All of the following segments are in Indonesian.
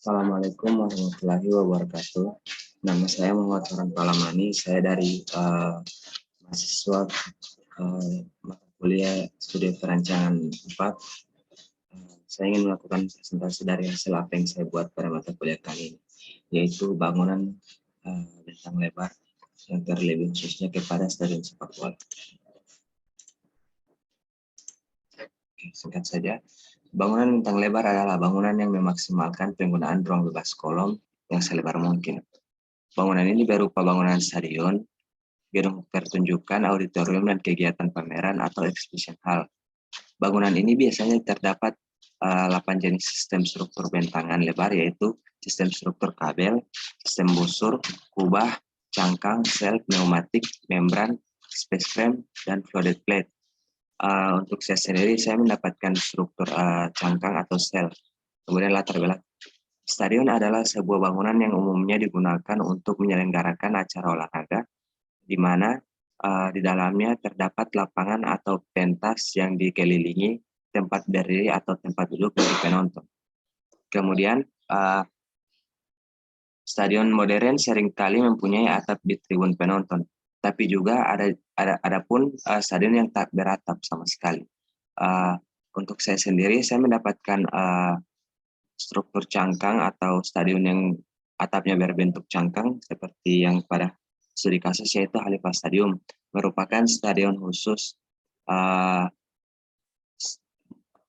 Assalamualaikum warahmatullahi wabarakatuh. Nama saya Muhammad Farhan Palamani. Saya dari mahasiswa mata kuliah studi perancangan 4. Saya ingin melakukan presentasi dari hasil apa yang saya buat pada mata kuliah kali ini, yaitu bangunan bentang lebar yang terlebih khususnya kepada stadion sepak bola. Singkat saja, bangunan bentang lebar adalah bangunan yang memaksimalkan penggunaan ruang bebas kolom yang selebar mungkin. Bangunan ini berupa bangunan stadion, gedung pertunjukan, auditorium, dan kegiatan pameran atau exhibition hall. Bangunan ini biasanya terdapat 8 jenis sistem struktur bentangan lebar, yaitu sistem struktur kabel, sistem busur, kubah, cangkang, sel, pneumatik, membran, space frame, dan flooded plate. Untuk saya sendiri, saya mendapatkan struktur cangkang atau sel. Kemudian latar belakang. Stadion adalah sebuah bangunan yang umumnya digunakan untuk menyelenggarakan acara olahraga, di mana di dalamnya terdapat lapangan atau pentas yang dikelilingi tempat berdiri atau tempat duduk bagi penonton. Kemudian, stadion modern seringkali mempunyai atap di tribun penonton, tapi juga ada pun stadion yang tak beratap sama sekali. Untuk saya sendiri, saya mendapatkan struktur cangkang atau stadion yang atapnya berbentuk cangkang seperti yang pada studi kasus, yaitu Khalifa Stadium, merupakan stadion khusus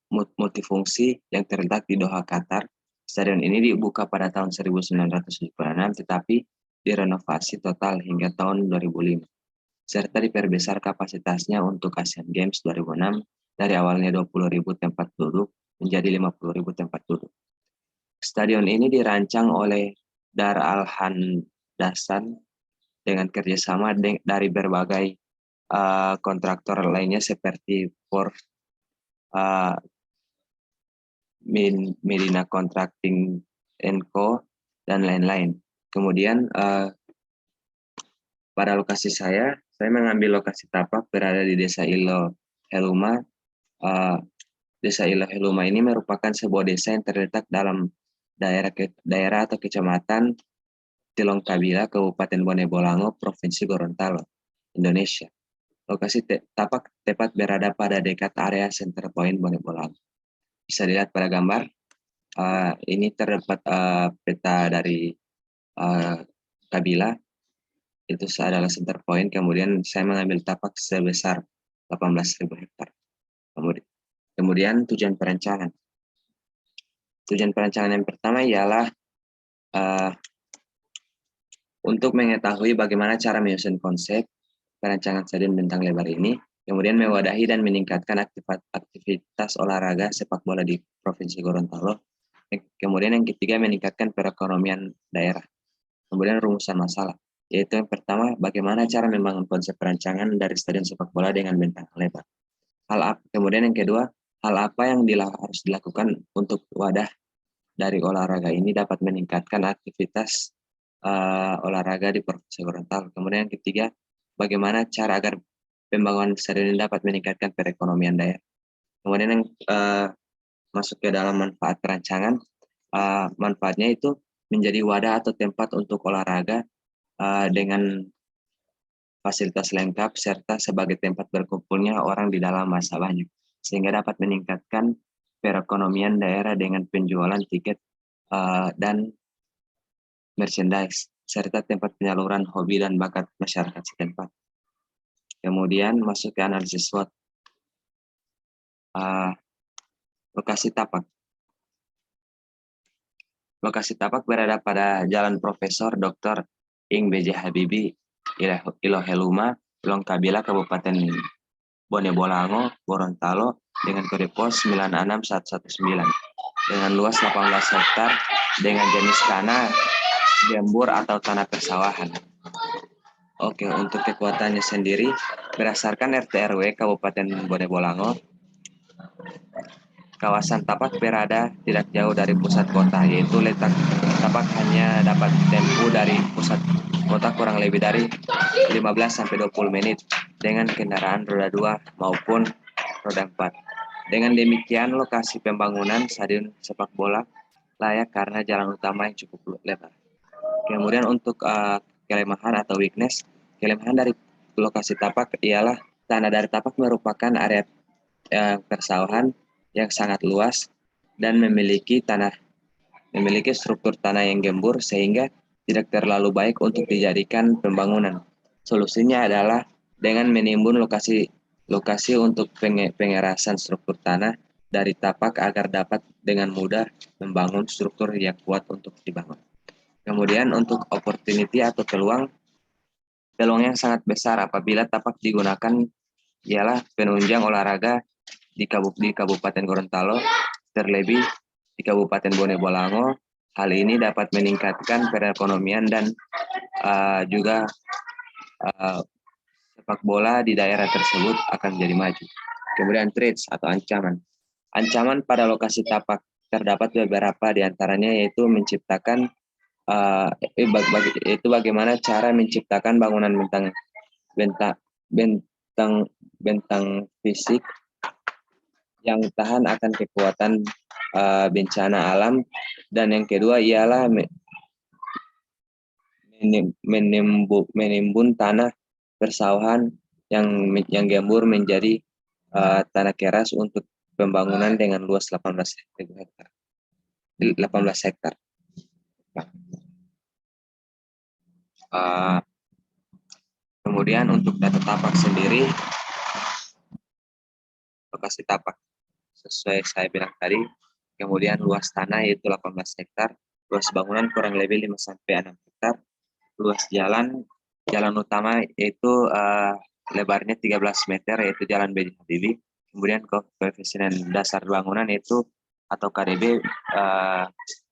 multifungsi yang terletak di Doha, Qatar. Stadion ini dibuka pada tahun 1976, tetapi direnovasi total hingga tahun 2005, serta diperbesar kapasitasnya untuk Asian Games 2006 dari awalnya 20.000 tempat duduk menjadi 50.000 tempat duduk. Stadion ini dirancang oleh Dar Al-Handasan dengan kerjasama dari berbagai kontraktor lainnya seperti Porsche, Medina Contracting Co, dan lain-lain. Kemudian pada lokasi saya mengambil lokasi tapak berada di Desa Ilo Heluma. Desa Ilo Heluma ini merupakan sebuah desa yang terletak dalam daerah atau kecamatan Tilong Kabila, Kabupaten Bone Bolango, Provinsi Gorontalo, Indonesia. Lokasi tapak tepat berada pada dekat area center point Bone Bolango. Bisa dilihat pada gambar. Ini terdapat peta dari Kabila. Itu adalah center point. Kemudian saya mengambil tapak sebesar 18.000 hektar. Kemudian tujuan perancangan. Tujuan perancangan yang pertama ialah untuk mengetahui bagaimana cara menyusun konsep perancangan stadion bentang lebar ini, kemudian mewadahi dan meningkatkan aktivitas olahraga sepak bola di Provinsi Gorontalo. Kemudian yang ketiga, meningkatkan perekonomian daerah. Kemudian rumusan masalah, yaitu yang pertama, bagaimana cara membangun konsep perancangan dari stadion sepak bola dengan bentang lebar. Kemudian yang kedua, hal apa yang harus dilakukan untuk wadah dari olahraga ini dapat meningkatkan aktivitas olahraga di Provinsi Gorontalo. Kemudian yang ketiga, bagaimana cara agar pembangunan stadion ini dapat meningkatkan perekonomian daerah. Kemudian yang masuk ke dalam manfaat perancangan, manfaatnya itu menjadi wadah atau tempat untuk olahraga dengan fasilitas lengkap serta sebagai tempat berkumpulnya orang di dalam masa banyak, sehingga dapat meningkatkan perekonomian daerah dengan penjualan tiket dan merchandise, serta tempat penyaluran hobi dan bakat masyarakat setempat. Kemudian masuk ke analisis SWOT. Lokasi tapak. Lokasi tapak berada pada Jalan Profesor Dr. Ing B.J. Habibie, Ilo Heluma, Tilong Kabila, Kabupaten Bone Bolango, Gorontalo, dengan kode pos 96119, dengan luas 18 hektar, dengan jenis tanah gembur atau tanah persawahan. Oke, untuk kekuatannya sendiri, berdasarkan RT RW Kabupaten Bone Bolango, kawasan tapak berada tidak jauh dari pusat kota, yaitu letak tapak hanya dapat ditempuh dari pusat kota kurang lebih dari 15-20 menit dengan kendaraan roda 2 maupun roda 4. Dengan demikian, lokasi pembangunan stadion sepak bola layak karena jalan utama yang cukup lebar. Kemudian untuk kelemahan atau weakness, kelemahan dari lokasi tapak ialah tanah dari tapak merupakan area persawahan yang sangat luas dan memiliki struktur tanah yang gembur sehingga tidak terlalu baik untuk dijadikan pembangunan. Solusinya adalah dengan menimbun lokasi untuk pengerasan struktur tanah dari tapak agar dapat dengan mudah membangun struktur yang kuat untuk dibangun. Kemudian untuk opportunity atau peluang yang sangat besar apabila tapak digunakan ialah penunjang olahraga di Kabupaten Gorontalo, terlebih di Kabupaten Bone Bolango. Hal ini dapat meningkatkan perekonomian dan juga sepak bola di daerah tersebut akan menjadi maju. Kemudian threats atau ancaman. Ancaman pada lokasi tapak terdapat beberapa diantaranya yaitu menciptakan bagaimana cara menciptakan bangunan bentang fisik yang tahan akan kekuatan bencana alam, dan yang kedua ialah menimbun tanah persawahan yang gembur menjadi tanah keras untuk pembangunan dengan luas 18 hektar. Kemudian untuk data tapak sendiri, lokasi tapak sesuai saya bilang tadi, kemudian luas tanah yaitu 18 hektar, luas bangunan kurang lebih 5 sampai 6 hektar, luas jalan utama yaitu lebarnya 13 meter yaitu Jalan B.J. Habibie, kemudian koefisien dasar bangunan itu atau KDB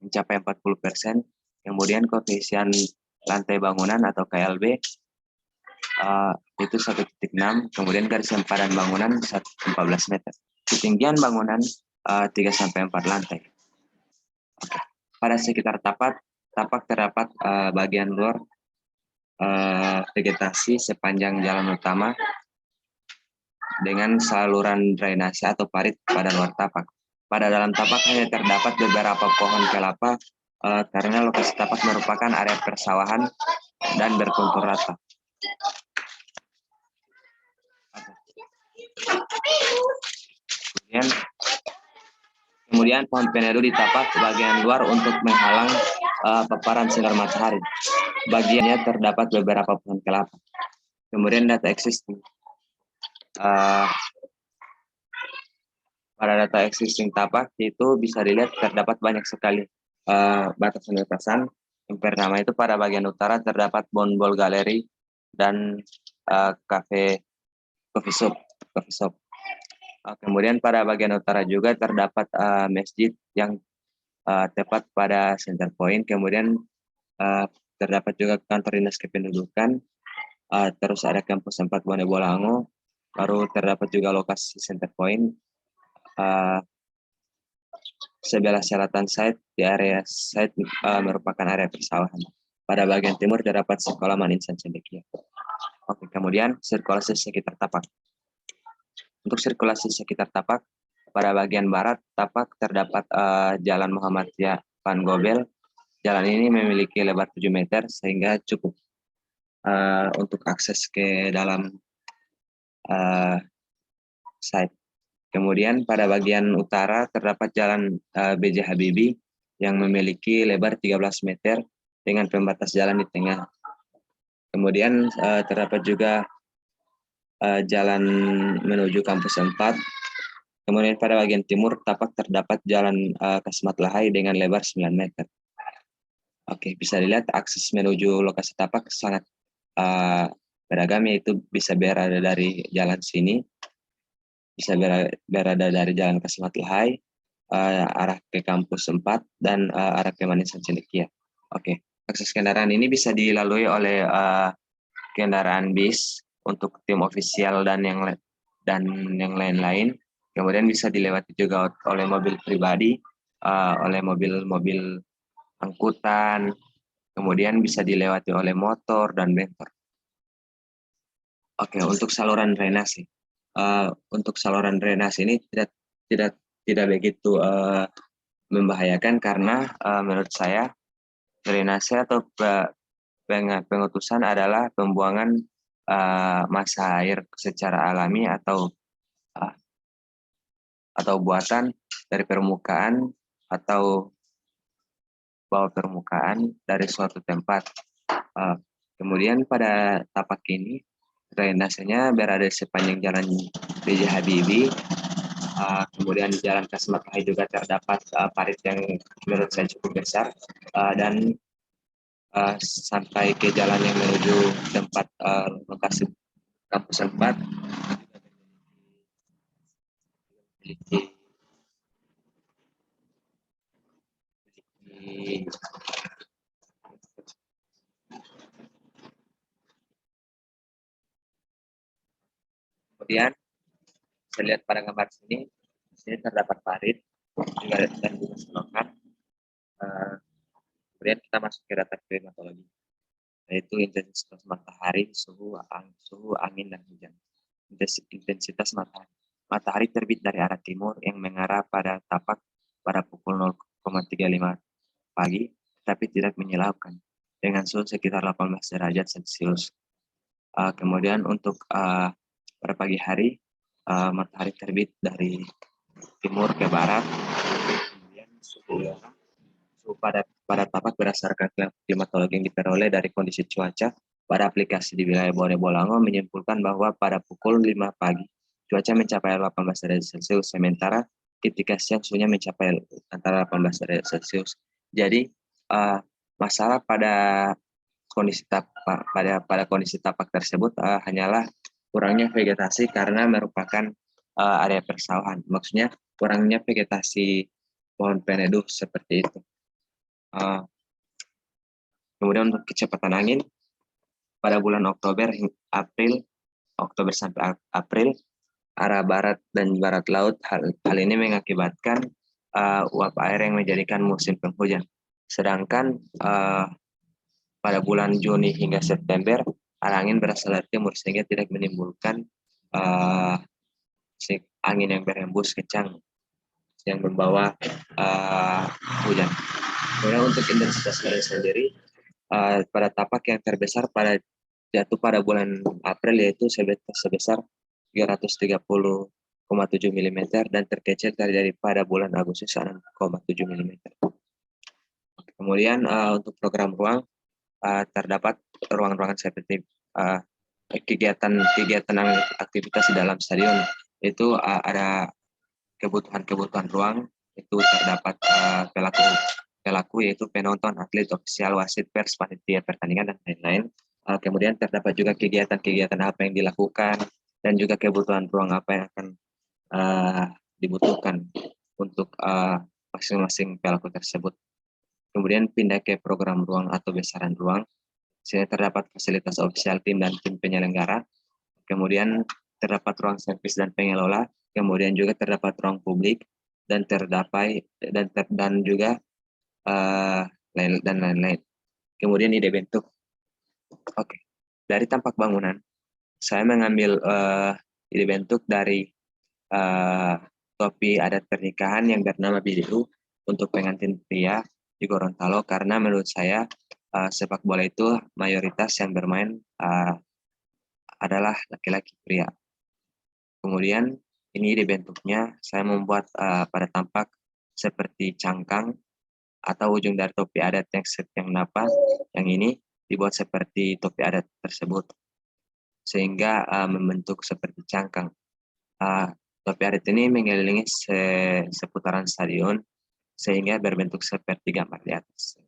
mencapai 40%, kemudian koefisien lantai bangunan atau KLB itu 1,6, kemudian garis sempadan bangunan 14 meter. Ketinggian bangunan 3 sampai 4 lantai. Oke. Pada sekitar tapak terdapat bagian luar vegetasi sepanjang jalan utama dengan saluran drainase atau parit pada luar tapak. Pada dalam tapak hanya terdapat beberapa pohon kelapa karena lokasi tapak merupakan area persawahan dan berkontur rata. Kemudian pohon penedu di tapak bagian luar untuk menghalang paparan sinar matahari. Bagiannya terdapat beberapa pohon kelapa. Kemudian data existing. Pada data existing tapak itu bisa dilihat terdapat banyak sekali batasan-batasan. Yang pertama itu pada bagian utara terdapat Bonbol Galeri dan coffee shop. Kemudian pada bagian utara juga terdapat masjid yang tepat pada center point. Kemudian terdapat juga kantor dinas kependudukan. Terus ada kampus 4 Bone Bolango. Baru terdapat juga lokasi center point. Sebelah selatan site di area site merupakan area persawahan. Pada bagian timur terdapat sekolah Maninsan Cendekia. Oke, kemudian sirkulasi sekitar tapak. Untuk sirkulasi sekitar tapak, pada bagian barat tapak terdapat Jalan Muhammadiyah Van Gobel. Jalan ini memiliki lebar 7 meter sehingga cukup untuk akses ke dalam site. Kemudian pada bagian utara terdapat Jalan B.J. Habibie yang memiliki lebar 13 meter dengan pembatas jalan di tengah. Kemudian terdapat juga jalan menuju kampus 4. Kemudian pada bagian timur tapak terdapat Jalan Kasmat Lahai dengan lebar 9 meter. Oke, bisa dilihat akses menuju lokasi tapak sangat beragam, yaitu bisa berada dari jalan sini, bisa berada dari Jalan Kasmat Lahai, arah ke kampus 4, dan arah ke Maninsan Cendekia. Oke, akses kendaraan ini bisa dilalui oleh kendaraan bis untuk tim ofisial dan yang lain-lain. Kemudian bisa dilewati juga oleh mobil pribadi, oleh mobil-mobil angkutan, kemudian bisa dilewati oleh motor dan bentor. Oke, untuk saluran drainase. Untuk saluran drainase ini tidak begitu membahayakan karena menurut saya drainase atau pengutusan adalah pembuangan massa air secara alami uh, atau buatan dari permukaan atau bawah permukaan dari suatu tempat. Kemudian pada tapak ini drainasenya berada sepanjang jalan B.J. Habibie. Kemudian di jalan Kasmatlahi juga terdapat parit yang menurut saya cukup besar, dan sampai ke jalan yang menuju tempat lokasi kampus 4 di kemudian saya lihat pada gambar sini terdapat parit juga dan juga selokan. Kemudian kita masuk ke data klimatologi, yaitu intensitas matahari, suhu angin, dan hujan. Intensitas matahari. Matahari terbit dari arah timur yang mengarah pada tapak pada pukul 0,35 pagi, tapi tidak menyilaukan, dengan suhu sekitar 18 derajat Celcius. Kemudian untuk pada pagi hari, matahari terbit dari timur ke barat. Kemudian suhu pada tapak berdasarkan klimatologi yang diperoleh dari kondisi cuaca pada aplikasi di wilayah Bone Bolango menyimpulkan bahwa pada pukul 5 pagi cuaca mencapai 18 derajat Celcius, sementara ketika siang suhunya mencapai antara 18 derajat Celcius. Jadi masalah pada kondisi tapak tersebut hanyalah kurangnya vegetasi karena merupakan area persawahan. Maksudnya kurangnya vegetasi pohon peneduh seperti itu. Kemudian untuk kecepatan angin pada bulan Oktober sampai April, arah barat dan barat laut, hal ini mengakibatkan uap air yang menjadikan musim penghujan. Sedangkan pada bulan Juni hingga September, arah angin berasal dari timur sehingga tidak menimbulkan angin yang berhembus kencang yang membawa hujan. Kemudian untuk intensitas badai sendiri, pada tapak yang terbesar jatuh pada bulan April yaitu sebesar 330,7 mm dan terkecil pada bulan Agustus 6,7 mm. Kemudian untuk program ruang, terdapat ruang-ruangan seperti kegiatan aktivitas di dalam stadion. Itu ada kebutuhan ruang, itu terdapat pelaku yaitu penonton, atlet, ofisial, wasit, pers, panitia pertandingan, dan lain-lain. Kemudian terdapat juga kegiatan-kegiatan apa yang dilakukan dan juga kebutuhan ruang apa yang akan dibutuhkan untuk masing-masing pelaku tersebut. Kemudian pindah ke program ruang atau besaran ruang. Sini terdapat fasilitas ofisial tim dan tim penyelenggara. Kemudian terdapat ruang servis dan pengelola. Kemudian juga terdapat ruang publik dan juga dan lain-lain. Kemudian ide bentuk. Oke. Dari tampak bangunan, saya mengambil ide bentuk dari topi adat pernikahan yang bernama biru untuk pengantin pria di Gorontalo, karena menurut saya sepak bola itu mayoritas yang bermain adalah laki-laki pria. Kemudian ini ide bentuknya saya membuat pada tampak seperti cangkang atau ujung dari topi adat yang napas, yang ini dibuat seperti topi adat tersebut sehingga membentuk seperti cangkang. Topi adat ini mengelilingi seputaran stadion sehingga berbentuk seperti gambar di atas.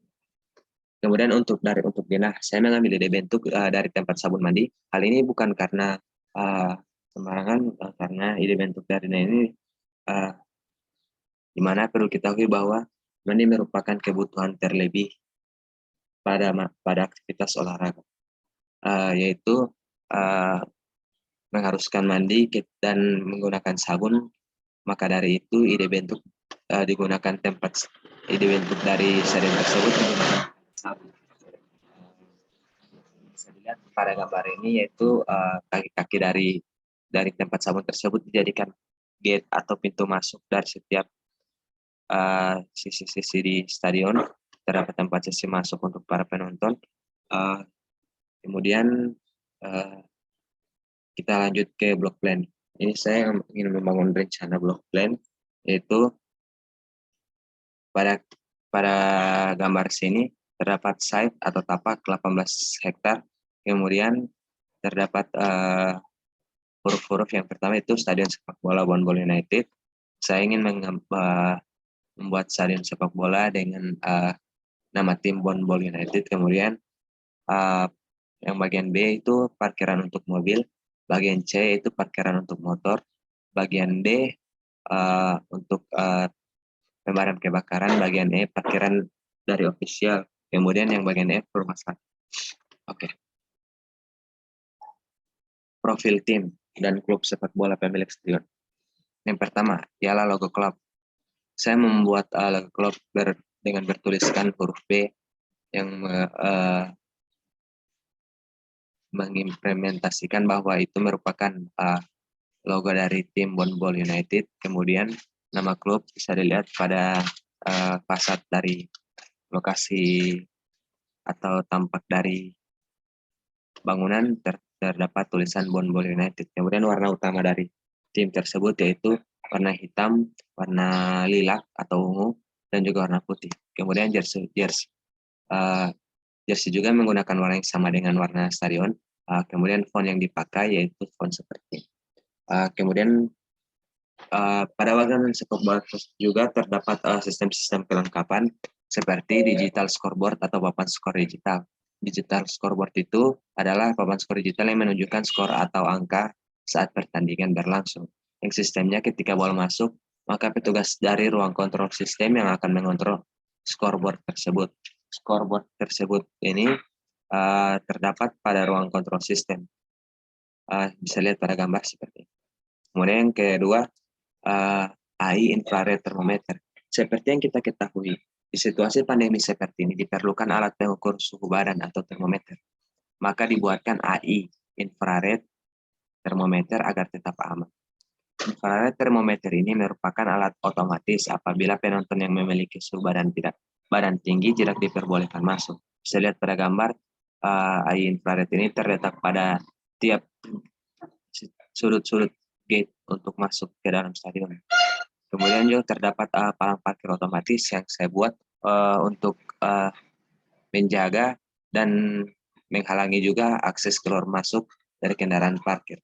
Kemudian untuk denah, saya mengambil ide bentuk dari tempat sabun mandi. Hal ini bukan karena sembarangan, karena ide bentuk dari denah ini di mana perlu kita ketahui bahwa mandi merupakan kebutuhan terlebih pada aktivitas olahraga, yaitu mengharuskan mandi dan menggunakan sabun. Maka dari itu ide bentuk dari stadion tersebut menggunakan sabun. Bisa dilihat pada gambar ini, yaitu kaki-kaki dari tempat sabun tersebut dijadikan gate atau pintu masuk dari setiap sisi-sisi di stadion, terdapat tempat sisi masuk untuk para penonton. Kemudian kita lanjut ke block plan. Ini saya ingin membangun rencana block plan, yaitu pada gambar sini terdapat site atau tapak 18 hektar. Kemudian terdapat huruf-huruf yang pertama itu Stadion Sepak Bola Bonbol United. Saya ingin membuat stadion sepak bola dengan nama tim Bonbol United. Kemudian yang bagian B itu parkiran untuk mobil, bagian C itu parkiran untuk motor, bagian D untuk pemadam kebakaran, bagian E parkiran dari official, kemudian yang bagian F rumah sakit. Oke. Profil tim dan klub sepak bola pemilik stadion. Yang pertama ialah logo klub. Saya membuat logo klub dengan bertuliskan huruf B yang mengimplementasikan bahwa itu merupakan logo dari tim Bonbol United. Kemudian nama klub bisa dilihat pada fasad dari lokasi atau tampak dari bangunan terdapat tulisan Bonbol United. Kemudian warna utama dari tim tersebut yaitu warna hitam, warna lilac atau ungu, dan juga warna putih. Kemudian jersey juga menggunakan warna yang sama dengan warna stadion. Kemudian font yang dipakai yaitu font seperti. Kemudian pada bagian sepak bola juga terdapat sistem-sistem kelengkapan seperti digital scoreboard atau papan skor digital. Digital scoreboard itu adalah papan skor digital yang menunjukkan skor atau angka saat pertandingan berlangsung. Yang sistemnya ketika bola masuk, maka petugas dari ruang kontrol sistem yang akan mengontrol scoreboard tersebut. Scoreboard tersebut ini terdapat pada ruang kontrol sistem. Bisa lihat pada gambar seperti ini. Kemudian yang kedua, AI infrared thermometer. Seperti yang kita ketahui, di situasi pandemi seperti ini diperlukan alat pengukur suhu badan atau termometer. Maka dibuatkan AI infrared thermometer agar tetap aman. Infrared thermometer ini merupakan alat otomatis apabila penonton yang memiliki suhu badan tinggi tidak diperbolehkan masuk. Bisa lihat pada gambar, AI infrared ini terletak pada tiap sudut-sudut gate untuk masuk ke dalam stadion. Kemudian juga terdapat palang parkir otomatis yang saya buat untuk menjaga dan menghalangi juga akses keluar masuk dari kendaraan parkir.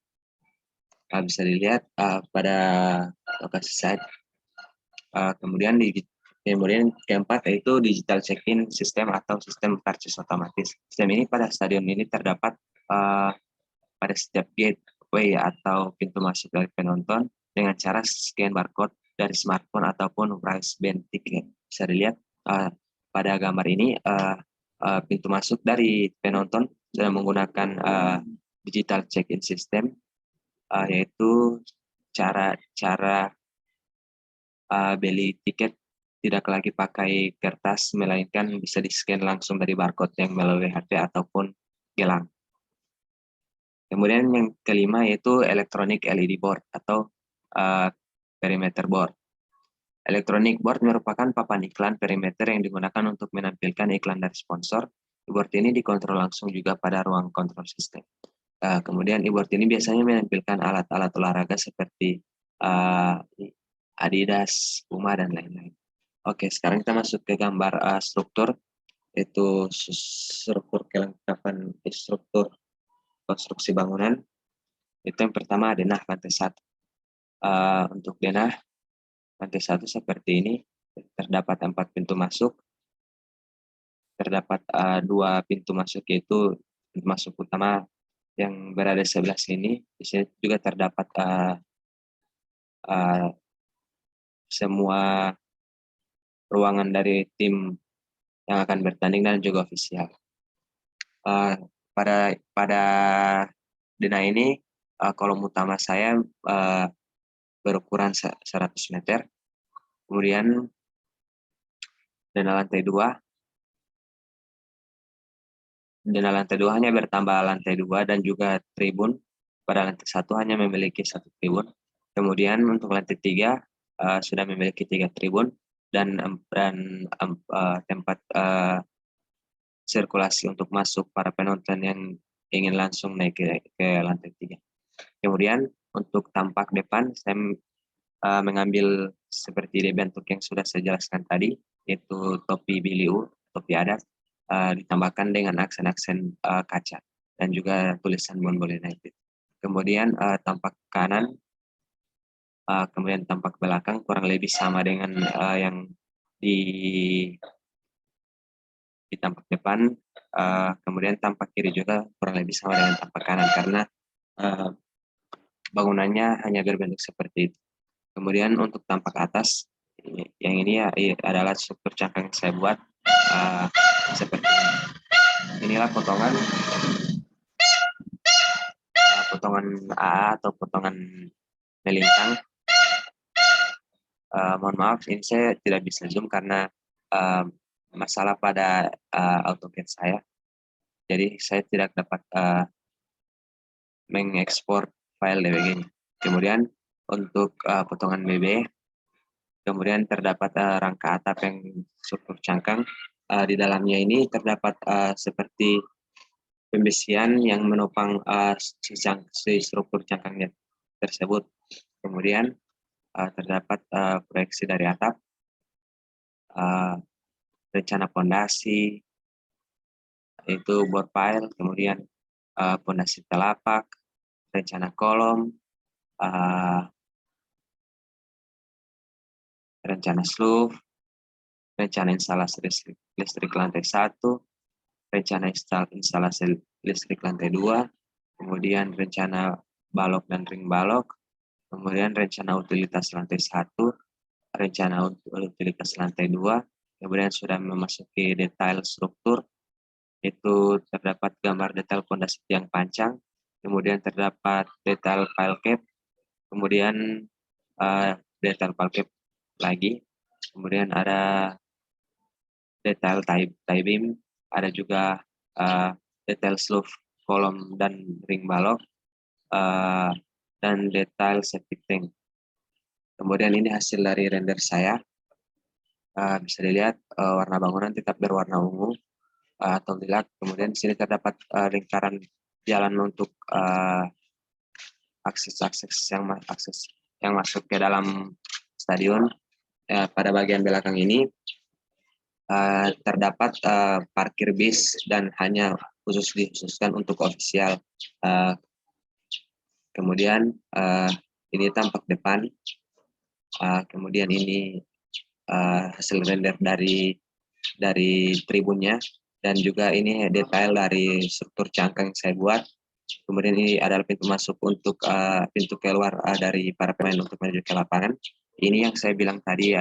Bisa dilihat pada lokasi site. Kemudian keempat yaitu digital check-in system atau sistem karcis otomatis. Sistem ini pada stadion ini terdapat pada setiap gateway atau pintu masuk dari penonton dengan cara scan barcode dari smartphone ataupun wristband tiket. Bisa dilihat pada gambar ini pintu masuk dari penonton dengan menggunakan digital check-in system, yaitu cara beli tiket tidak lagi pakai kertas, melainkan bisa di-scan langsung dari barcode yang melalui HP ataupun gelang. Kemudian yang kelima yaitu electronic LED board atau perimeter board. Electronic board merupakan papan iklan perimeter yang digunakan untuk menampilkan iklan dari sponsor. E-board ini dikontrol langsung juga pada ruang kontrol sistem. Kemudian e-board ini biasanya menampilkan alat-alat olahraga seperti Adidas, Puma, dan lain-lain. Oke, sekarang kita masuk ke gambar struktur, yaitu struktur kelengkapan struktur konstruksi bangunan. Itu yang pertama denah lantai 1. Untuk denah lantai 1 seperti ini, terdapat 4 pintu masuk, terdapat 2 pintu masuk yaitu pintu masuk utama yang berada sebelah sini. Di sini juga terdapat semua ruangan dari tim yang akan bertanding dan juga ofisial. Pada denah ini kolom utama saya berukuran 100 meter. Kemudian denah lantai 2 hanya bertambah lantai 2 dan juga tribun. Pada lantai 1 hanya memiliki 1 tribun. Kemudian untuk lantai 3 sudah memiliki 3 tribun, tempat sirkulasi untuk masuk para penonton yang ingin langsung naik ke lantai 3. Kemudian untuk tampak depan, saya mengambil seperti di bentuk yang sudah saya jelaskan tadi, yaitu topi biliu, topi adat, ditambahkan dengan aksen-aksen kaca dan juga tulisan Bonbol United. Kemudian tampak kanan, kemudian tampak belakang kurang lebih sama dengan yang di tampak depan, kemudian tampak kiri juga kurang lebih sama dengan tampak kanan karena bangunannya hanya berbentuk seperti itu. Kemudian untuk tampak atas, yang ini adalah struktur cangkang yang saya buat seperti ini. Inilah potongan AA atau potongan melintang. Mohon maaf, ini saya tidak bisa zoom karena masalah pada AutoCAD saya. Jadi saya tidak dapat mengekspor file DWG-nya. Kemudian untuk potongan BB, kemudian terdapat rangka atap yang struktur cangkang. Di dalamnya ini terdapat seperti pembesian yang menopang si struktur cangkangnya tersebut. Kemudian terdapat proyeksi dari atap, rencana pondasi, itu bore pile, kemudian pondasi telapak, rencana kolom, rencana sloof, rencana instalasi listrik lantai 1, rencana instalasi listrik lantai 2, kemudian rencana balok dan ring balok, kemudian rencana utilitas lantai 1, rencana utilitas lantai 2, kemudian sudah memasuki detail struktur, itu terdapat gambar detail pondasi tiang pancang, kemudian terdapat detail pile cap, kemudian detail pile cap lagi, kemudian ada detail tie beam, ada juga detail sloof kolom dan ring balok, dan detail septic tank. Kemudian ini hasil dari render saya. Bisa dilihat warna bangunan tetap berwarna ungu atau lilat. Kemudian di sini terdapat lingkaran jalan untuk akses yang masuk ke dalam stadion. Pada bagian belakang ini terdapat parkir bis dan hanya dikhususkan untuk ofisial. Kemudian ini tampak depan. Kemudian ini hasil render dari tribunnya, dan juga ini detail dari struktur cangkang yang saya buat. Kemudian ini adalah pintu masuk untuk pintu keluar dari para pemain untuk menuju ke lapangan. Ini yang saya bilang tadi,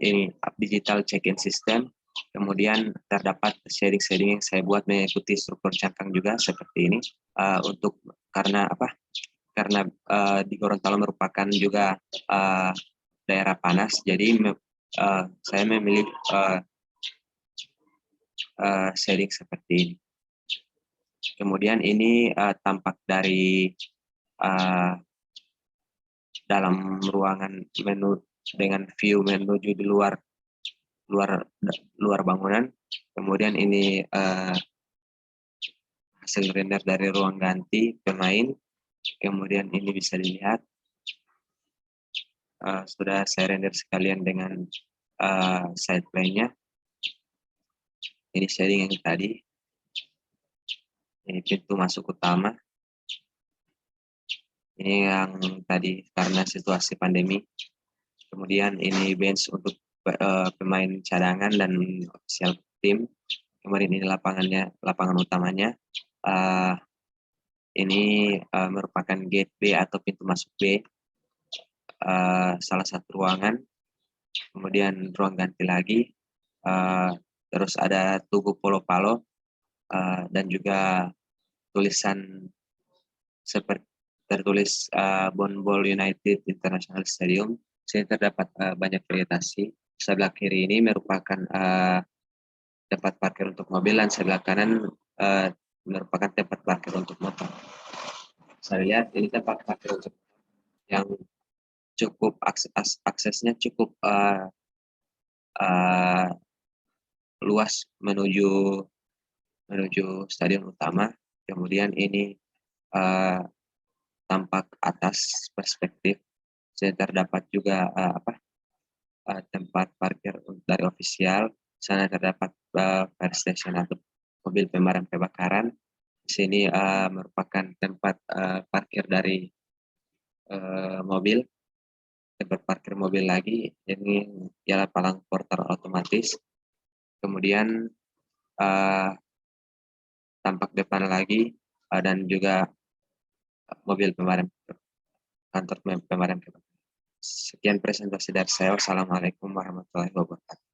ini digital check-in system. Kemudian terdapat shading-shading yang saya buat mengikuti struktur cangkang juga seperti ini. Karena di Gorontalo merupakan juga daerah panas, jadi saya memilih shading seperti ini. Kemudian ini tampak dari dalam ruangan menu dengan view menuju di luar bangunan. Kemudian ini hasil render dari ruang ganti pemain. Kemudian ini bisa dilihat sudah saya render sekalian dengan side plane-nya. Ini shading yang tadi. Ini pintu masuk utama. Ini yang tadi karena situasi pandemi. Kemudian ini bench untuk pemain cadangan dan official tim. Kemudian ini lapangan utamanya. Ini merupakan gate B atau pintu masuk B. Salah satu ruangan. Kemudian ruang ganti lagi. Terus ada tugu polo-palo dan juga tulisan seperti tertulis Bonbol United International Stadium. Sini terdapat banyak vegetasi. Sebelah kiri ini merupakan tempat parkir untuk mobil, dan sebelah kanan merupakan tempat parkir untuk motor. Saya lihat ini tempat parkir untuk yang cukup aksesnya cukup uh, luas menuju stadion utama. Kemudian ini tampak atas perspektif. Terdapat juga tempat parkir dari ofisial. Sana terdapat fire station atau mobil pemadam kebakaran. Di sini merupakan tempat parkir dari mobil, tempat parkir mobil lagi. Ini ialah palang porter otomatis. Kemudian tampak depan lagi dan juga mobil pemadam, kantor pemadam kebakaran. Sekian presentasi dari saya. Wassalamualaikum warahmatullahi wabarakatuh.